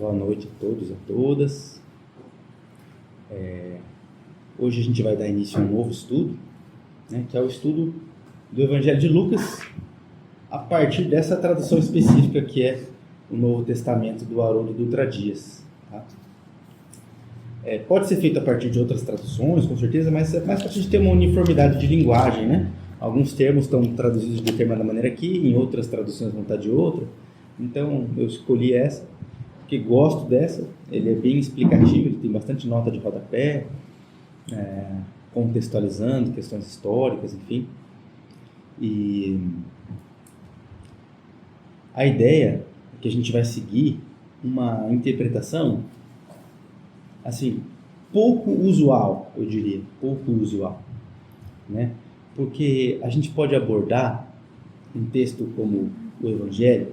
Boa noite a todos e a todas. Hoje a gente vai dar início a um novo estudo, né, que é o estudo do Evangelho de Lucas, a partir dessa tradução específica que é o Novo Testamento do Haroldo Dutra Dias. Tá? Pode ser feito a partir de outras traduções, com certeza, mas é mais para a gente ter uma uniformidade de linguagem, né? Alguns termos estão traduzidos de determinada maneira aqui, em outras traduções vão estar de outra. Então eu escolhi essa, porque gosto dessa. Ele é bem explicativo, ele tem bastante nota de rodapé, contextualizando questões históricas, enfim. E a ideia é que a gente vai seguir uma interpretação assim, pouco usual, eu diria, pouco usual, né? Porque a gente pode abordar um texto como o Evangelho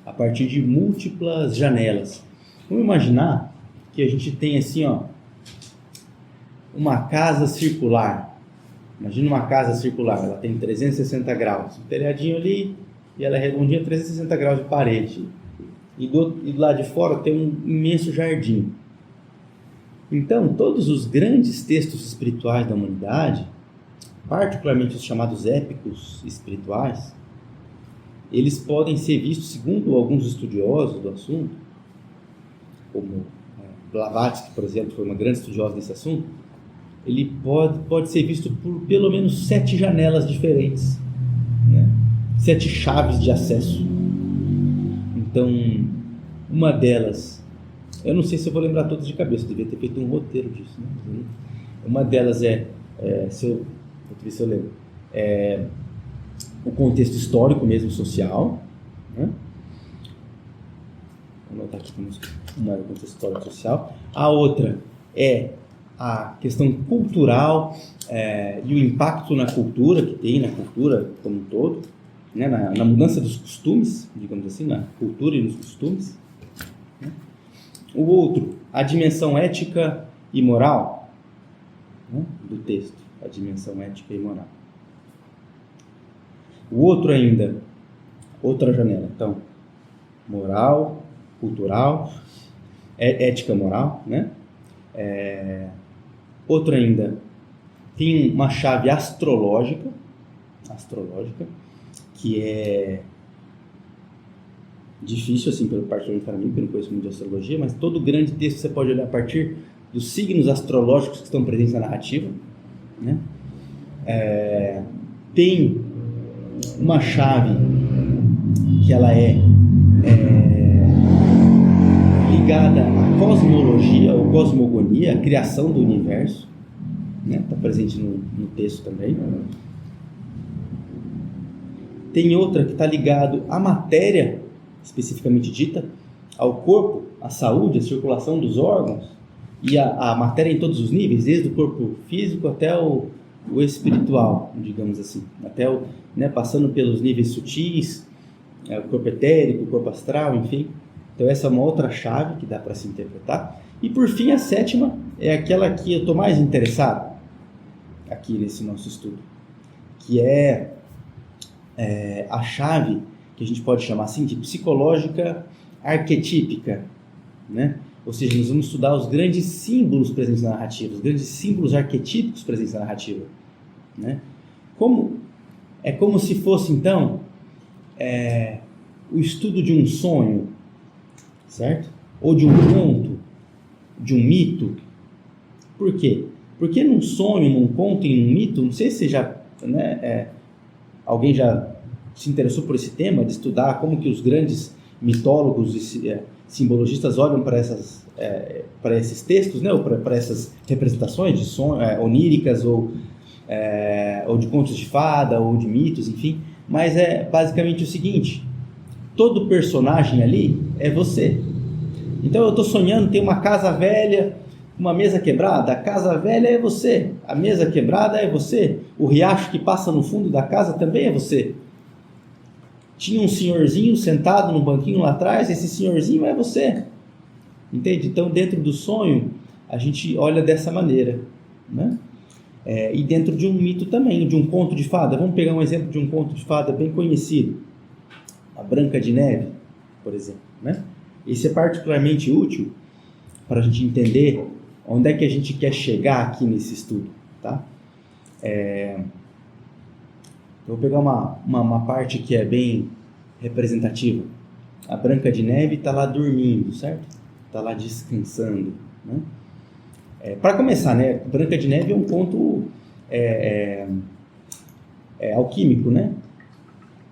a partir de múltiplas janelas. Vamos imaginar que a gente tem assim, uma casa circular. Imagina uma casa circular, ela tem 360 graus, um telhadinho ali e ela é redondinha, 360 graus de parede. E do lado de fora tem um imenso jardim. Então, todos os grandes textos espirituais da humanidade, particularmente os chamados épicos espirituais, eles podem ser vistos, segundo alguns estudiosos do assunto, como Blavatsky, por exemplo, foi uma grande estudiosa desse assunto, ele pode ser visto por pelo menos 7 janelas diferentes, né? 7 chaves de acesso. Então, uma delas, eu não sei se eu vou lembrar todas de cabeça, eu devia ter feito um roteiro disso, né? Uma delas vou ver se eu lembro, o contexto histórico mesmo, social, né? Vou anotar aqui como uma é o contexto histórico social. A outra é a questão cultural e o impacto na cultura, que tem na cultura como um todo, né? Na mudança dos costumes, digamos assim, na cultura e nos costumes, né? O outro, a dimensão ética e moral, né, do texto, a dimensão ética e moral. O outro ainda, outra janela, então, moral, cultural, ética moral, né? Outro ainda, tem uma chave astrológica, que é difícil, assim, particularmente para mim, porque eu não conheço muito de astrologia, mas todo grande texto você pode olhar a partir dos signos astrológicos que estão presentes na narrativa, né? Tem uma chave que ela é ligada à cosmologia ou cosmogonia, a criação do universo, né? Está presente no texto também. Tem outra que está ligada à matéria, especificamente dita, ao corpo, à saúde, à circulação dos órgãos e a matéria em todos os níveis, desde o corpo físico até o espiritual, digamos assim, até passando pelos níveis sutis, o corpo etérico, o corpo astral, enfim. Então essa é uma outra chave que dá para se interpretar. E por fim, a sétima é aquela que eu estou mais interessado aqui nesse nosso estudo, que é a chave que a gente pode chamar assim de psicológica arquetípica, né? Ou seja, nós vamos estudar os grandes símbolos presentes na narrativa, os grandes símbolos arquetípicos presentes na narrativa, né? É como se fosse, então, o estudo de um sonho, certo? Ou de um conto, de um mito. Por quê? Porque num sonho, num conto e num mito, não sei se você já, alguém já se interessou por esse tema, de estudar como que os grandes mitólogos e simbologistas olham para esses textos, né, ou para essas representações de sonho, oníricas ou de contos de fada ou de mitos, enfim. Mas é basicamente o seguinte: todo personagem ali é você. Então eu estou sonhando, tem uma casa velha, uma mesa quebrada, a casa velha é você, a mesa quebrada é você, o riacho que passa no fundo da casa também é você. Tinha um senhorzinho sentado no banquinho lá atrás, esse senhorzinho é você. Entende? Então, dentro do sonho, a gente olha dessa maneira, né? E dentro de um mito também, de um conto de fada. Vamos pegar um exemplo de um conto de fada bem conhecido. A Branca de Neve, por exemplo, né? Esse é particularmente útil para a gente entender onde é que a gente quer chegar aqui nesse estudo, tá? Eu vou pegar uma parte que é bem representativa. A Branca de Neve está lá dormindo, certo? Está lá descansando, né? Para começar, né? Branca de Neve é um conto alquímico, né?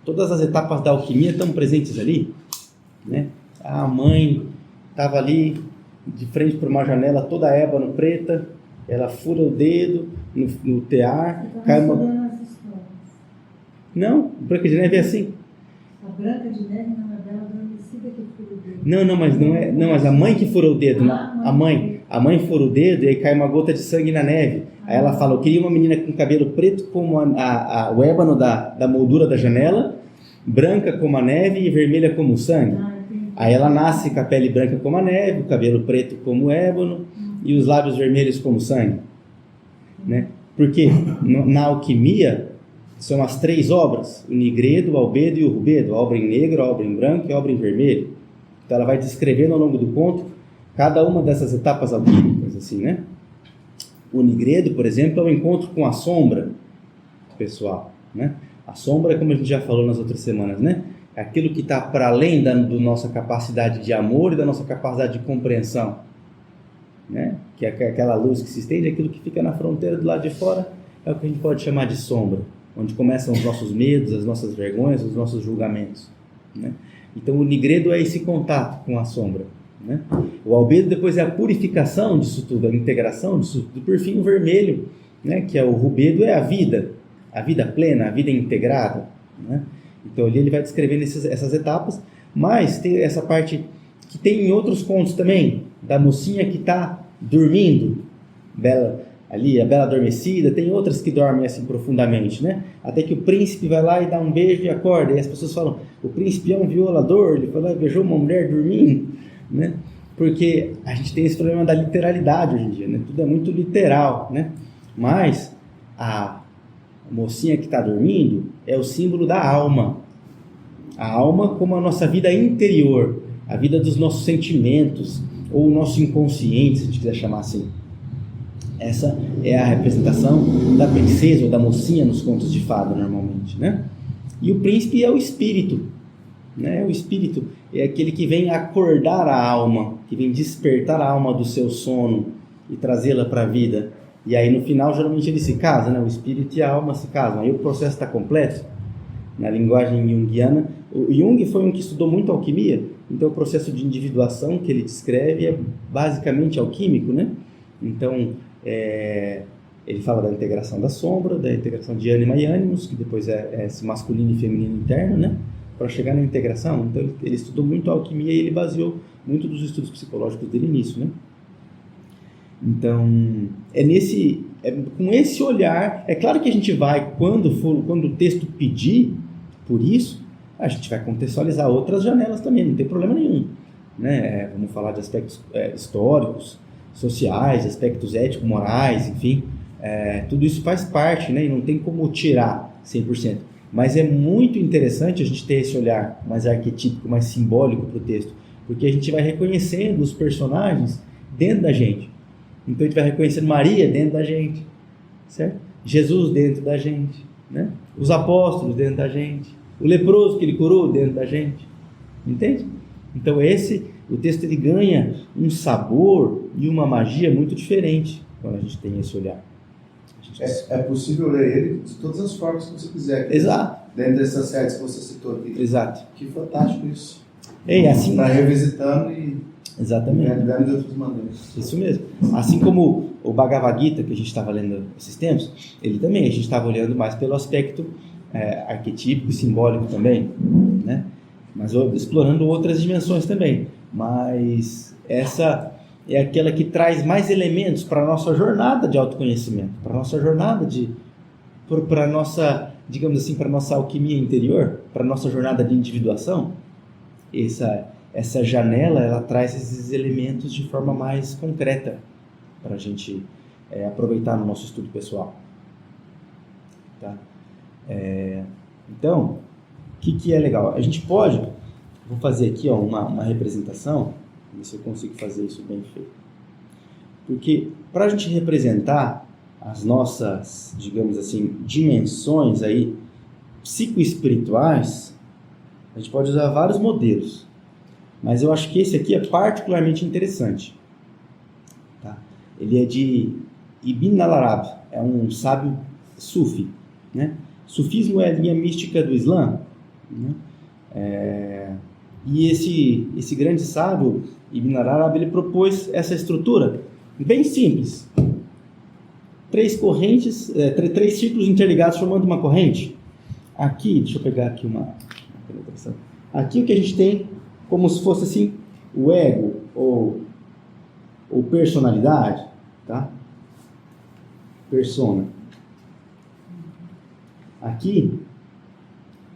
Todas as etapas da alquimia estão presentes ali, né? A mãe estava ali de frente para uma janela toda ébano preta, ela fura o dedo no tear, cai uma... Não, Branca de Neve é assim. A Branca de Neve não é bela adormecida que fura o dedo. Não, mas não é, não, mas a mãe que furou o dedo, a mãe fura o dedo e aí cai uma gota de sangue na neve. Aí ela fala, eu queria uma menina com cabelo preto como o ébano da moldura da janela, branca como a neve e vermelha como o sangue. Aí ela nasce com a pele branca como a neve, o cabelo preto como o ébano e os lábios vermelhos como o sangue, né? Porque na alquimia são as 3 obras, o nigredo, o albedo e o rubedo, a obra em negro, a obra em branco e a obra em vermelho. Então ela vai descrevendo ao longo do conto cada uma dessas etapas alquímicas, assim, né? O nigredo, por exemplo, é o encontro com a sombra, pessoal, né? A sombra, como a gente já falou nas outras semanas, né? É aquilo que está para além da nossa capacidade de amor e da nossa capacidade de compreensão, né? Que é aquela luz que se estende, aquilo que fica na fronteira do lado de fora, é o que a gente pode chamar de sombra, onde começam os nossos medos, as nossas vergonhas, os nossos julgamentos, né? Então o nigredo é esse contato com a sombra, né? O albedo depois é a purificação disso tudo, a integração disso tudo. Por fim, o vermelho, né? Que é o rubedo, é a vida plena, a vida integrada, né? Então ali ele vai descrevendo essas etapas, mas tem essa parte que tem em outros contos também, da mocinha que está dormindo, bela, ali, a bela adormecida, tem outras que dormem assim profundamente, né? Até que o príncipe vai lá e dá um beijo e acorda, e as pessoas falam, o príncipe é um violador, ele foi lá e beijou uma mulher dormindo, né? Porque a gente tem esse problema da literalidade hoje em dia, né? Tudo é muito literal, né? Mas a mocinha que está dormindo é o símbolo da alma. A alma como a nossa vida interior, a vida dos nossos sentimentos, ou o nosso inconsciente, se a gente quiser chamar assim. Essa é a representação da princesa ou da mocinha nos contos de fada, normalmente, né? E o príncipe é o espírito, né? O espírito é aquele que vem acordar a alma, que vem despertar a alma do seu sono e trazê-la para a vida. E aí no final geralmente ele se casa, né? O espírito e a alma se casam. Aí o processo está completo. Na linguagem junguiana, o Jung foi um que estudou muito alquimia, então o processo de individuação que ele descreve é basicamente alquímico, né? Então ele fala da integração da sombra, da integração de ânima e ânimos, que depois é esse masculino e feminino interno, né? Para chegar na integração. Então ele estudou muito a alquimia e ele baseou muito dos estudos psicológicos dele nisso, né? Então com esse olhar, é claro que a gente vai, quando o texto pedir por isso, a gente vai contextualizar outras janelas também, não tem problema nenhum, né? Vamos falar de aspectos históricos, sociais, aspectos ético-morais, enfim, tudo isso faz parte, né? E não tem como tirar 100%, mas é muito interessante a gente ter esse olhar mais arquetípico, mais simbólico para o texto, porque a gente vai reconhecendo os personagens dentro da gente. Então a gente vai reconhecendo Maria dentro da gente, certo? Jesus dentro da gente, né? Os apóstolos dentro da gente, o leproso que ele curou dentro da gente, entende? Então o texto ele ganha um sabor e uma magia muito diferente quando a gente tem esse olhar. É possível ler ele de todas as formas que você quiser. Exato. Dentro dessas séries que você citou aqui. Exato. Que fantástico isso. Assim, para revisitando e exatamente. vendo de outras maneiras. Isso mesmo. Assim como o Bhagavad Gita, que a gente estava lendo esses tempos, ele também, a gente estava olhando mais pelo aspecto arquetípico e simbólico também, né? Mas explorando outras dimensões também. Mas essa é aquela que traz mais elementos para a nossa jornada de autoconhecimento, para a nossa jornada para a nossa, digamos assim, para a nossa alquimia interior, para a nossa jornada de individuação. Essa janela, ela traz esses elementos de forma mais concreta para a gente aproveitar no nosso estudo pessoal. Tá? Então, o que é legal? A gente pode Vou fazer aqui ó, uma representação, ver se eu consigo fazer isso bem feito. Porque para a gente representar as nossas, digamos assim, dimensões aí psicoespirituais, a gente pode usar vários modelos. Mas eu acho que esse aqui é particularmente interessante. Tá? Ele é de Ibn al-Arab, é um sábio sufi. Né? Sufismo é a linha mística do Islã. Né? E esse grande sábio, Ibn al-Arab, ele propôs essa estrutura bem simples. 3 correntes, 3 círculos interligados formando uma corrente. Aqui, deixa eu pegar aqui uma penetração. Aqui o que a gente tem como se fosse assim o ego ou personalidade, tá? Persona. Aqui,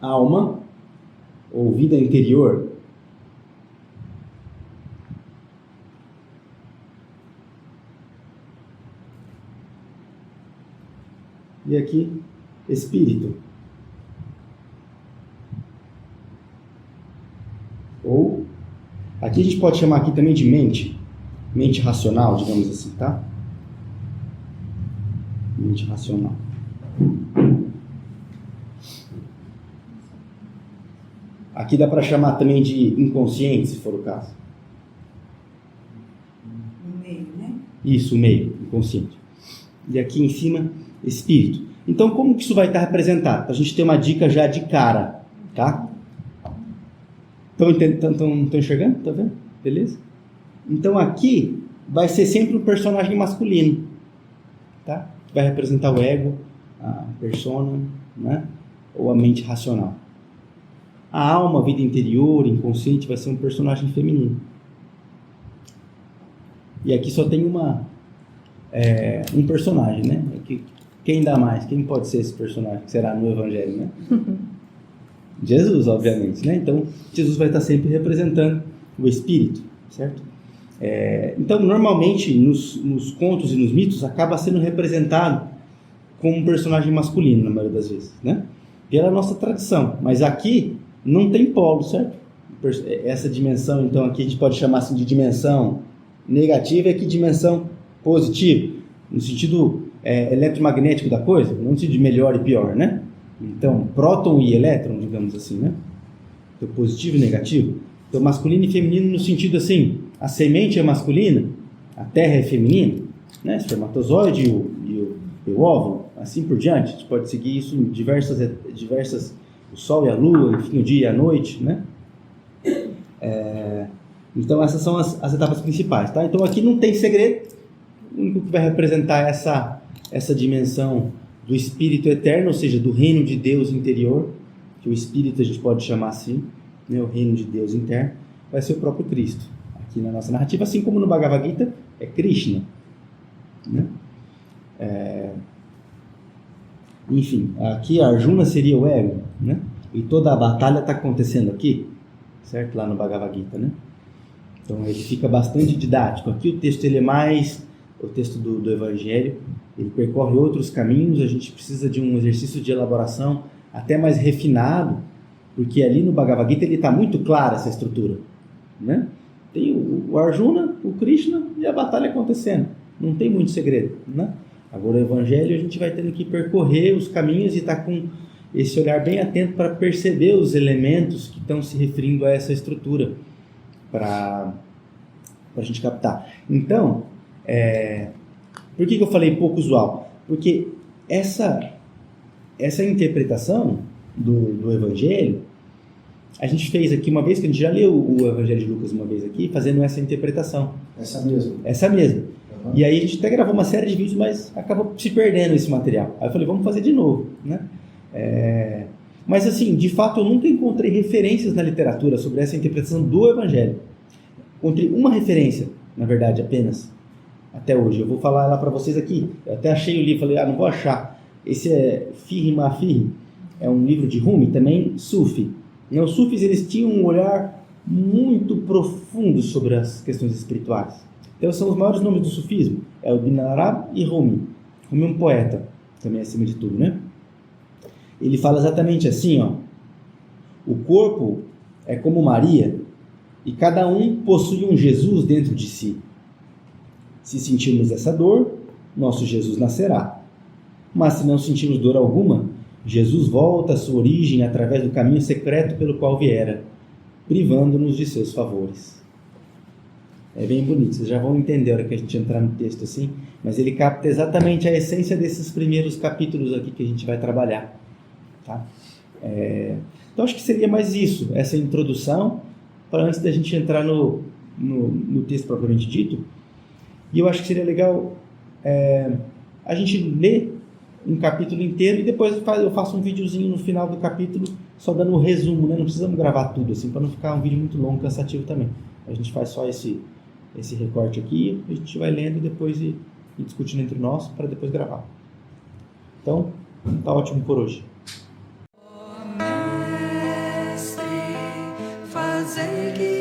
alma ou vida interior. E aqui, espírito. Ou, aqui a gente pode chamar aqui também de mente. Mente racional, digamos assim, tá? Mente racional. Aqui dá para chamar também de inconsciente, se for o caso. No meio, né? Isso, o meio, inconsciente. E aqui em cima, espírito. Então, como que isso vai estar representado? Para a gente ter uma dica já de cara, tá? Estão enxergando? Tá vendo? Beleza? Então, aqui vai ser sempre um personagem masculino, tá? Vai representar o ego, a persona, né? Ou a mente racional. A alma, a vida interior, inconsciente, vai ser um personagem feminino. E aqui só tem um personagem, né? Quem dá mais? Quem pode ser esse personagem que será no Evangelho, né? Jesus, obviamente, né? Então, Jesus vai estar sempre representando o Espírito, certo? Então, normalmente, nos contos e nos mitos, acaba sendo representado como um personagem masculino, na maioria das vezes, né? Pela nossa tradição. Mas aqui não tem polo, certo? Essa dimensão, então, aqui a gente pode chamar assim de dimensão negativa e aqui dimensão positiva, no sentido eletromagnético da coisa, não no sentido de melhor e pior, né? Então, próton e elétron, digamos assim, né? Então, positivo e negativo. Então, masculino e feminino no sentido assim, a semente é masculina, a terra é feminina, né? Espermatozoide e o óvulo, assim por diante. A gente pode seguir isso em diversas o sol e a lua, enfim, o dia e a noite, né? Então, essas são as etapas principais, tá? Então, aqui não tem segredo. O único que vai representar essa dimensão do Espírito Eterno, ou seja, do reino de Deus interior, que o Espírito a gente pode chamar assim, né, o reino de Deus interno, vai ser o próprio Cristo. Aqui na nossa narrativa, assim como no Bhagavad Gita, é Krishna. Né? Enfim, aqui Arjuna seria o ego, né? E toda a batalha está acontecendo aqui, certo? Lá no Bhagavad Gita, né? Então ele fica bastante didático. Aqui o texto ele é mais... O texto do Evangelho, ele percorre outros caminhos, a gente precisa de um exercício de elaboração até mais refinado, porque ali no Bhagavad Gita ele está muito clara essa estrutura, né? Tem o Arjuna, o Krishna e a batalha acontecendo, não tem muito segredo, né? Agora o Evangelho a gente vai tendo que percorrer os caminhos e estar com esse olhar bem atento para perceber os elementos que estão se referindo a essa estrutura, para a gente captar. Então, por que eu falei pouco usual? Porque essa interpretação do Evangelho, a gente fez aqui uma vez, que a gente já leu o Evangelho de Lucas uma vez aqui, fazendo essa interpretação. Essa mesma. Uhum. E aí a gente até gravou uma série de vídeos, mas acabou se perdendo esse material. Aí eu falei, vamos fazer de novo, né? Mas assim, de fato eu nunca encontrei referências na literatura sobre essa interpretação do Evangelho. Encontrei uma referência, na verdade, apenas, até hoje. Eu vou falar ela para vocês aqui. Eu até achei o livro, falei, não vou achar. Esse é Fihi Mafihi, é um livro de Rumi, também Sufi. E os Sufis, eles tinham um olhar muito profundo sobre as questões espirituais. Então são os maiores nomes do sufismo, é o Ibn al-Arab e Rumi. Rumi é um poeta, também acima de tudo, né? Ele fala exatamente assim, ó, o corpo é como Maria, e cada um possui um Jesus dentro de si. Se sentirmos essa dor, nosso Jesus nascerá. Mas se não sentirmos dor alguma, Jesus volta à sua origem através do caminho secreto pelo qual viera, privando-nos de seus favores. É bem bonito, vocês já vão entender a hora que a gente entrar no texto assim, mas ele capta exatamente a essência desses primeiros capítulos aqui que a gente vai trabalhar. Tá? Então acho que seria mais isso, essa introdução, para antes da gente entrar no texto propriamente dito. E eu acho que seria legal a gente ler um capítulo inteiro e depois eu faço um videozinho no final do capítulo só dando um resumo, né? Não precisamos gravar tudo assim, para não ficar um vídeo muito longo, cansativo também. A gente faz só esse recorte aqui, a gente vai lendo e depois ir discutindo entre nós para depois gravar. Então, tá ótimo por hoje. Mestre, fazei que